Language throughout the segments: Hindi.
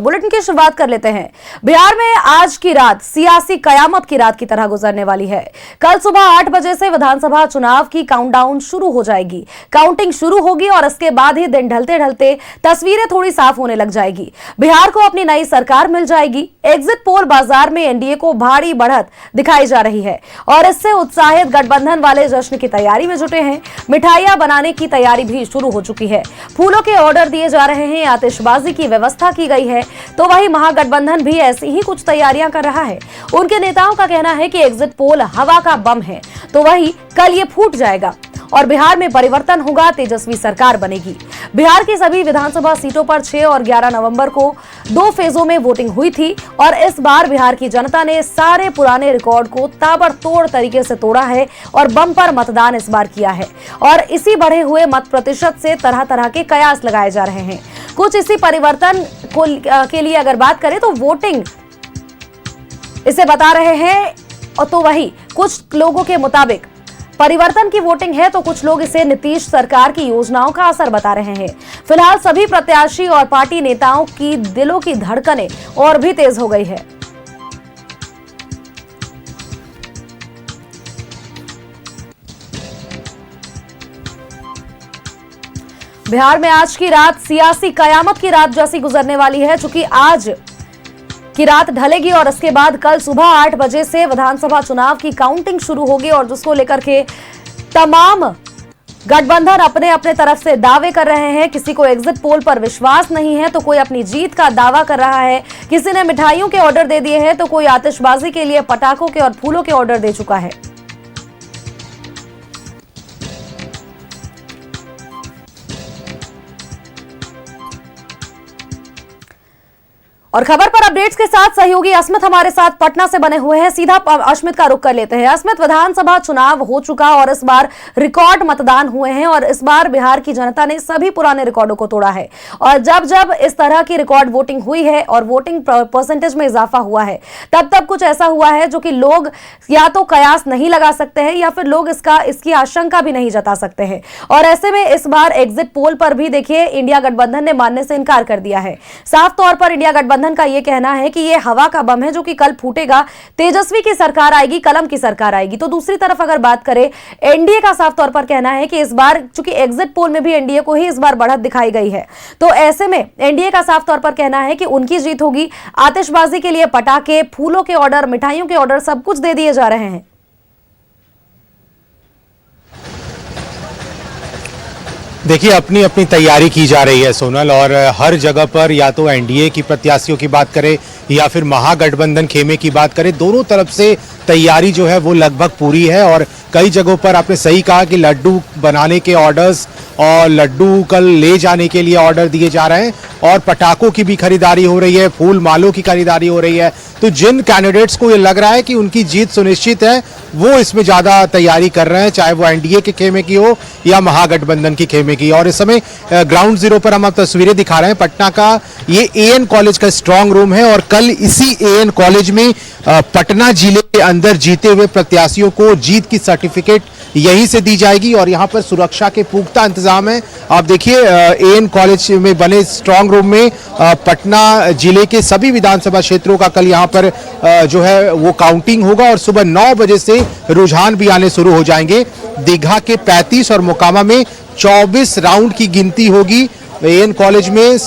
बुलेटिन की शुरुआत कर लेते हैं। बिहार में आज की रात सियासी कयामत की रात की तरह गुजरने वाली है। कल सुबह 8 बजे से विधानसभा चुनाव की काउंटडाउन शुरू हो जाएगी। काउंटिंग शुरू होगी और इसके बाद ही दिन ढलते ढलते तस्वीरें थोड़ी साफ होने लग जाएगी। बिहार को अपनी नई सरकार मिल जाएगी। एग्जिट पोल बाजार में एनडीए को भारी बढ़त दिखाई जा रही है और इससे उत्साहित गठबंधन वाले जश्न की तैयारी में जुटे हैं। मिठाइयां बनाने की तैयारी भी शुरू हो चुकी है। फूलों के ऑर्डर दिए जा रहे हैं। आतिशबाजी की व्यवस्था की गई है। तो वही महागठबंधन भी ऐसी ही कुछ तैयारियां कर रहा है। उनके नेताओं का कहना है कि एग्जिट पोल हवा का बम है, तो वही कल ये फूट जाएगा और बिहार में परिवर्तन होगा, तेजस्वी सरकार बनेगी। बिहार की सभी विधानसभा सीटों पर 6 और 11 नवंबर को 2 फेजों में वोटिंग हुई थी और इस बार बिहार की जनता ने सारे पुराने रिकॉर्ड को ताबड़तोड़ तरीके से तोड़ा है और बम्पर मतदान इस बार किया है और इसी बढ़े हुए मत प्रतिशत से तरह तरह के कयास लगाए जा रहे हैं। कुछ इसी परिवर्तन के लिए अगर बात करें तो वोटिंग इसे बता रहे हैं और तो वही कुछ लोगों के मुताबिक परिवर्तन की वोटिंग है, तो कुछ लोग इसे नीतीश सरकार की योजनाओं का असर बता रहे हैं। फिलहाल सभी प्रत्याशी और पार्टी नेताओं की दिलों की धड़कनें और भी तेज हो गई है। बिहार में आज की रात सियासी कयामत की रात जैसी गुजरने वाली है, चूंकि आज की रात ढलेगी और इसके बाद कल सुबह 8 बजे से विधानसभा चुनाव की काउंटिंग शुरू होगी और जिसको लेकर के तमाम गठबंधन अपने अपने तरफ से दावे कर रहे हैं। किसी को एग्जिट पोल पर विश्वास नहीं है तो कोई अपनी जीत का दावा कर रहा है। किसी ने मिठाइयों के ऑर्डर दे दिए हैं तो कोई आतिशबाजी के लिए पटाखों के और फूलों के ऑर्डर दे चुका है। और खबर पर अपडेट्स के साथ सहयोगी अस्मित हमारे साथ पटना से बने हुए हैं। सीधा अस्मित का रुख कर लेते हैं। अस्मित, विधानसभा चुनाव हो चुका और इस बार रिकॉर्ड मतदान हुए हैं और इस बार बिहार की जनता ने सभी पुराने रिकॉर्डों को तोड़ा है और जब जब इस तरह की रिकॉर्ड वोटिंग हुई है और वोटिंग परसेंटेज में इजाफा हुआ है तब तब कुछ ऐसा हुआ है जो कि लोग या तो कयास नहीं लगा सकते हैं या फिर लोग इसकी आशंका भी नहीं जता सकते हैं। और ऐसे में इस बार एग्जिट पोल पर भी देखिए इंडिया गठबंधन ने मानने से इनकार कर दिया है। साफ तौर पर इंडिया गठबंधन का यह कहना है कि यह हवा का बम है जो कि कल फूटेगा। तेजस्वी की सरकार आएगी, कलम की सरकार आएगी। तो दूसरी तरफ अगर बात करें, एनडीए का साफ तौर पर कहना है कि इस बार चूंकि एग्जिट पोल में भी एनडीए को ही इस बार बढ़त दिखाई गई है, तो ऐसे में एनडीए का साफ तौर पर कहना है कि उनकी जीत होगी। आतिशबाजी के लिए पटाखे, फूलों के ऑर्डर, मिठाइयों के ऑर्डर सब कुछ दे दिए जा रहे हैं। देखिए, अपनी अपनी तैयारी की जा रही है सोनल, और हर जगह पर या तो एनडीए की प्रत्याशियों की बात करें या फिर महागठबंधन खेमे की बात करें, दोनों तरफ से तैयारी जो है वो लगभग पूरी है। और कई जगहों पर आपने सही कहा कि लड्डू बनाने के ऑर्डर्स और लड्डू कल ले जाने के लिए ऑर्डर दिए जा रहे हैं और पटाखों की भी खरीदारी हो रही है, फूल मालों की खरीदारी हो रही है। तो जिन कैंडिडेट्स को ये लग रहा है कि उनकी जीत सुनिश्चित है वो इसमें ज़्यादा तैयारी कर रहे हैं, चाहे वो एनडीए के खेमे की हो या महागठबंधन की खेमे की। और इस समय ग्राउंड जीरो पर हम तस्वीरें दिखा रहे हैं पटना का। ये एएन कॉलेज का स्ट्रांग रूम है और कल इसी एएन कॉलेज में पटना जिले के अंदर जीते हुए प्रत्याशियों को जीत की सर्टिफिकेट यहीं से दी जाएगी और यहाँ पर सुरक्षा के पुख्ता इंतजाम है। आप देखिए, एएन कॉलेज में बने स्ट्रांग रूम में पटना जिले के सभी विधानसभा क्षेत्रों का कल यहाँ पर जो है वो काउंटिंग होगा और सुबह 9 बजे से रुझान भी आने शुरू हो जाएंगे। दीघा के 35 और मोकामा में 24 राउंड की गिनती होगी। एएन कॉलेज में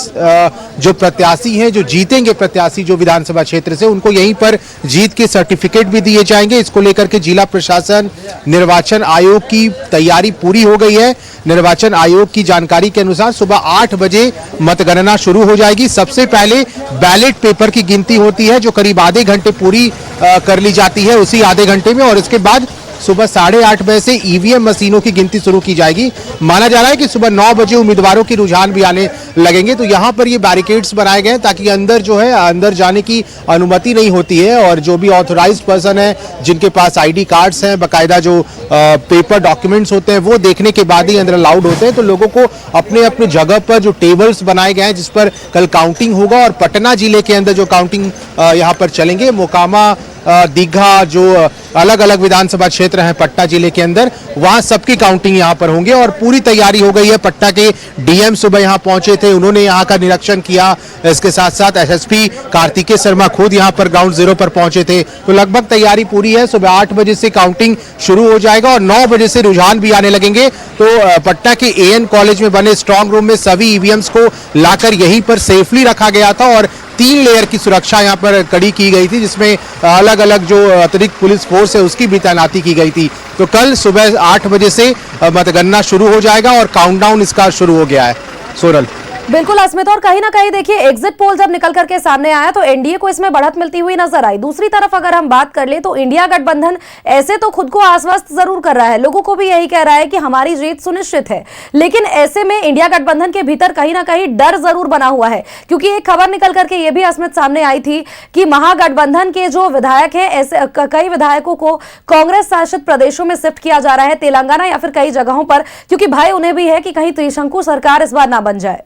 जो प्रत्याशी हैं, जो जीतेंगे प्रत्याशी जो विधानसभा क्षेत्र से, उनको यहीं पर जीत के सर्टिफिकेट भी दिए जाएंगे। इसको लेकर के जिला प्रशासन, निर्वाचन आयोग की तैयारी पूरी हो गई है। निर्वाचन आयोग की जानकारी के अनुसार सुबह 8 बजे मतगणना शुरू हो जाएगी। सबसे पहले बैलेट पेपर की गिनती होती है जो करीब आधे घंटे पूरी कर ली जाती है उसी आधे घंटे में, और इसके बाद सुबह 8:30 बजे से ईवीएम मशीनों की गिनती शुरू की जाएगी। माना जा रहा है कि सुबह 9 बजे उम्मीदवारों की रुझान भी आने लगेंगे। तो यहाँ पर ये बैरिकेड्स बनाए गए हैं ताकि अंदर जो है अंदर जाने की अनुमति नहीं होती है और जो भी ऑथराइज्ड पर्सन है, जिनके पास आईडी कार्ड्स हैं, बाकायदा जो पेपर डॉक्यूमेंट्स होते हैं, वो देखने के बाद ही अंदर अलाउड होते हैं। तो लोगों को अपने अपने जगह पर जो टेबल्स बनाए गए हैं जिस पर कल काउंटिंग होगा और पटना जिले के अंदर जो काउंटिंग यहाँ पर चलेंगे, मोकामा दीघा, जो अलग अलग विधानसभा क्षेत्र हैं पटना जिले के अंदर, वहां सबकी काउंटिंग यहां पर होंगे और पूरी तैयारी हो गई है। पटना के डीएम सुबह यहां पहुंचे थे, उन्होंने यहां का निरीक्षण किया। इसके साथ साथ एसएसपी कार्तिकेय शर्मा खुद यहां पर ग्राउंड जीरो पर पहुंचे थे। तो लगभग तैयारी पूरी है। सुबह 8 बजे से काउंटिंग शुरू हो जाएगा और 9 बजे से रुझान भी आने लगेंगे। तो पटना के एएन कॉलेज में बने स्ट्रांग रूम में सभी ईवीएम्स को लाकर यहीं पर सेफली रखा गया था और 3 लेयर की सुरक्षा यहां पर कड़ी की गई थी, जिसमें अलग अलग जो अतिरिक्त पुलिस फोर्स है उसकी भी तैनाती की गई थी। तो कल सुबह 8 बजे से मतगणना शुरू हो जाएगा और काउंटडाउन इसका शुरू हो गया है। सोनल। बिल्कुल अस्मित, और कहीं ना कहीं देखिए एग्जिट पोल जब निकल करके सामने आया तो एनडीए को इसमें बढ़त मिलती हुई नजर आई। दूसरी तरफ अगर हम बात कर ले तो इंडिया गठबंधन ऐसे तो खुद को आश्वस्त जरूर कर रहा है, लोगों को भी यही कह रहा है कि हमारी जीत सुनिश्चित है, लेकिन ऐसे में इंडिया गठबंधन के भीतर कहीं ना कहीं डर जरूर बना हुआ है, क्योंकि एक खबर निकल करके ये भी अस्मित सामने आई थी कि महागठबंधन के जो विधायक हैं, ऐसे कई विधायकों को कांग्रेस शासित प्रदेशों में शिफ्ट किया जा रहा है, तेलंगाना या फिर कई जगहों पर, क्योंकि भय उन्हें भी है कि कहीं त्रिशंकु सरकार इस बार ना बन जाए।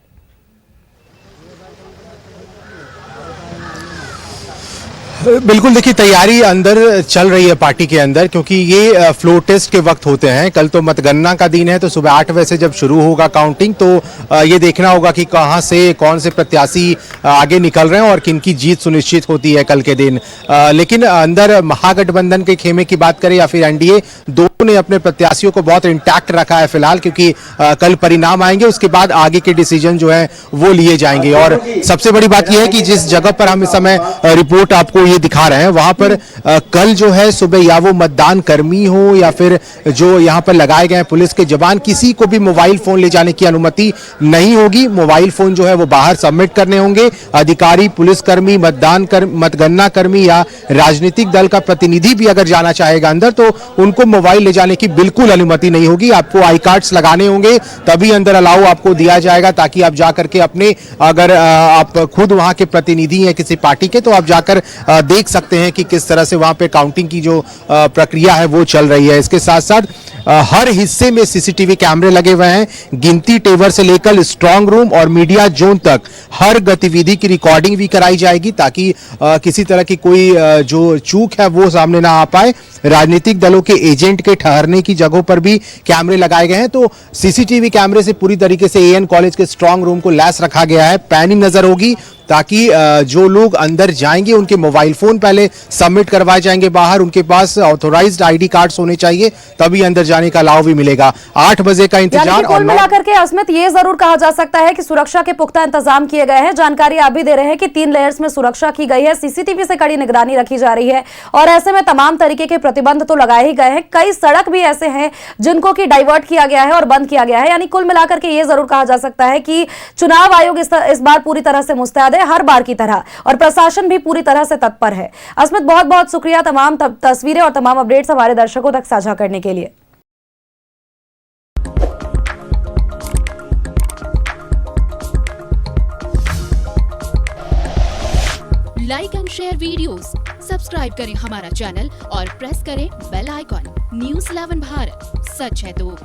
बिल्कुल, देखिए तैयारी अंदर चल रही है पार्टी के अंदर, क्योंकि ये फ्लोर टेस्ट के वक्त होते हैं। कल तो मतगणना का दिन है, तो सुबह 8 बजे से जब शुरू होगा काउंटिंग तो ये देखना होगा कि कहां से कौन से प्रत्याशी आगे निकल रहे हैं और किनकी जीत सुनिश्चित होती है कल के दिन। लेकिन अंदर महागठबंधन के खेमे की बात करें या फिर एनडीए, दोनों ने अपने प्रत्याशियों को बहुत इंटैक्ट रखा है फिलहाल, क्योंकि कल परिणाम आएंगे, उसके बाद आगे के डिसीजन जो है वो लिए जाएंगे। और सबसे बड़ी बात यह है कि जिस जगह पर हम इस समय रिपोर्ट आपको ये दिखा रहे हैं, वहां पर कल जो है सुबह या वो मतदान कर्मी हो या फिर जो यहां पर लगाए गए पुलिस के जवान, किसी को भी मोबाइल फोन ले जाने की अनुमति नहीं होगी। मोबाइल फोन जो है वो बाहर सबमिट करने होंगे। अधिकारी, पुलिसकर्मी, मतगणना कर्मी या राजनीतिक दल का प्रतिनिधि भी अगर जाना चाहेगा अंदर तो उनको मोबाइल ले जाने की बिल्कुल अनुमति नहीं होगी। आपको आई कार्ड्स लगाने होंगे, तभी अंदर अलाउ आपको दिया जाएगा, ताकि आप जाकर के अपने, अगर आप खुद वहां के प्रतिनिधि हैं किसी पार्टी के, तो आप जाकर देख सकते हैं कि किस तरह से वहां पे काउंटिंग की जो प्रक्रिया है वो चल रही है। इसके साथ साथ हर हिस्से में सीसीटीवी कैमरे लगे हुए हैं। गिनती टेबल से लेकर स्ट्रांग रूम और मीडिया जोन तक हर गतिविधि की रिकॉर्डिंग भी कराई जाएगी, ताकि किसी तरह की कोई जो चूक है वो सामने ना आ पाए। राजनीतिक दलों के एजेंट के ठहरने की जगहों पर भी कैमरे लगाए गए हैं। तो सीसीटीवी कैमरे से पूरी तरीके से एएन कॉलेज के स्ट्रांग रूम को लैस रखा गया है। पैनिंग नजर होगी, ताकि जो लोग अंदर जाएंगे उनके मोबाइल फोन पहले सबमिट करवाए जाएंगे बाहर, उनके पास ऑथोराइज्ड आईडी कार्ड्स होने चाहिए, तभी अंदर जाने का अलाव भी मिलेगा। 8 बजे का इंतजार। कुल मिलाकर के अस्मित ये जरूर कहा जा सकता है कि सुरक्षा के पुख्ता इंतजाम किए गए हैं। जानकारी आप भी दे रहे हैं कि 3 लेयर्स में सुरक्षा की गई है, सीसीटीवी से कड़ी निगरानी रखी जा रही है और ऐसे में तमाम तरीके के प्रतिबंध तो लगाए ही गए हैं। कई सड़क भी ऐसे हैं जिनको कि डाइवर्ट किया गया है और बंद किया गया है। यानी कुल मिलाकर के ये जरूर कहा जा सकता है कि चुनाव आयोग इस बार पूरी तरह से मुस्तैद है, हर बार की तरह, और प्रशासन भी पूरी तरह से तत्पर है। अस्मित, बहुत बहुत शुक्रिया तमाम तस्वीरें और तमाम अपडेट्स हमारे दर्शकों तक साझा करने के लिए। Like and share videos, subscribe करें हमारा चैनल और प्रेस करें बेल आइकॉन। न्यूज़ 11 भारत, सच है तो